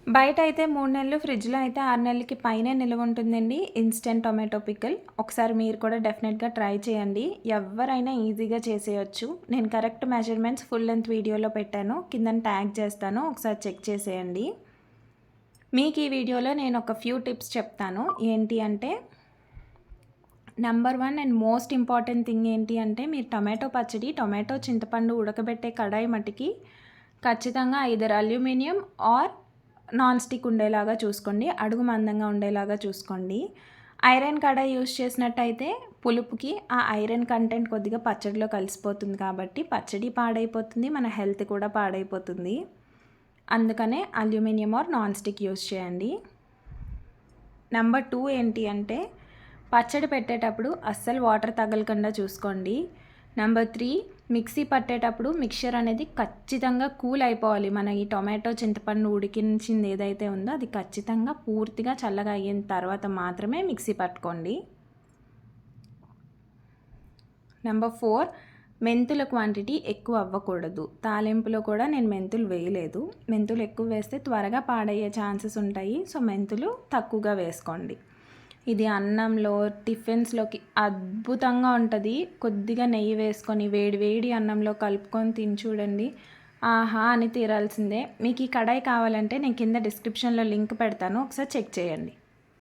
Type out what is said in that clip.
బయట అయితే 3 నెలలు, ఫ్రిడ్జ్‌లో అయితే 6 నెలలకి పైనే నిలువ ఉంటుందండి ఇన్‌స్టంట్ టొమాటో పికిల్. ఒకసారి మీరు కూడా డెఫినెట్‌గా ట్రై చేయండి. ఎవ్వరైనా ఈజీగా చేసేయొచ్చు. నేను కరెక్ట్ మెజర్‌మెంట్స్ ఫుల్ లెంత్ వీడియోలో పెట్టాను. కిందన ట్యాగ్ చేస్తాను. ఒకసారి చెక్ చేసేయండి. మీకు ఈ వీడియోలో నేను ఒక ఫ్యూ టిప్స్ చెప్తాను. ఏంటి అంటే number 1 and most important thing ఏంటి అంటే మీరు టొమాటో పచ్చడి, టొమాటో చింతపండు ఉడకబెట్టే కడాయి మట్టికి ఖచ్చితంగా either aluminium or non stick ఉండేలాగా చూసుకోండి. అడుగు మందంగా ఉండేలాగా చూసుకోండి. ఐరన్ కడాయి యూస్ చేసినట్టయితే పులుపుకి ఆ ఐరన్ కంటెంట్ కొద్దిగా పచ్చడిలో కలిసిపోతుంది కాబట్టి పచ్చడి పాడైపోతుంది, మన హెల్త్ కూడా పాడైపోతుంది. అందుకనే aluminium or non stick use చేయండి. నెంబర్ 2 ఏంటి అంటే పచ్చడి పెట్టేటప్పుడు అస్సలు వాటర్ తగలకుండా చూసుకోండి. నెంబర్ 3 మిక్సీ పట్టేటప్పుడు మిక్చర్ అనేది ఖచ్చితంగా కూల్ అయిపోవాలి. మన ఈ టొమాటో చింతపండు ఉడికించింది ఏదైతే ఉందో అది ఖచ్చితంగా పూర్తిగా చల్లగా అయిన తర్వాత మాత్రమే మిక్సీ పట్టుకోండి. నెంబర్ 4 మెంతుల క్వాంటిటీ ఎక్కువ అవ్వకూడదు. తాలింపులో కూడా నేను మెంతులు వేయలేదు. మెంతులు ఎక్కువ వేస్తే త్వరగా పాడయ్యే ఛాన్సెస్ ఉంటాయి. సో మెంతులు తక్కువగా వేసుకోండి. ఇది అన్నంలో, టిఫిన్స్‌లోకి అద్భుతంగా ఉంటది. కొద్దిగా నెయ్యి వేసుకొని వేడి వేడి అన్నంలో కలుపుకొని తిని చూడండి. ఆహా! అని తీరాల్సిందే. మీకు ఈ కడాయి కావాలంటే నేను కింద డిస్క్రిప్షన్‌లో లింక్ పెడతాను. ఒకసారి చెక్ చేయండి.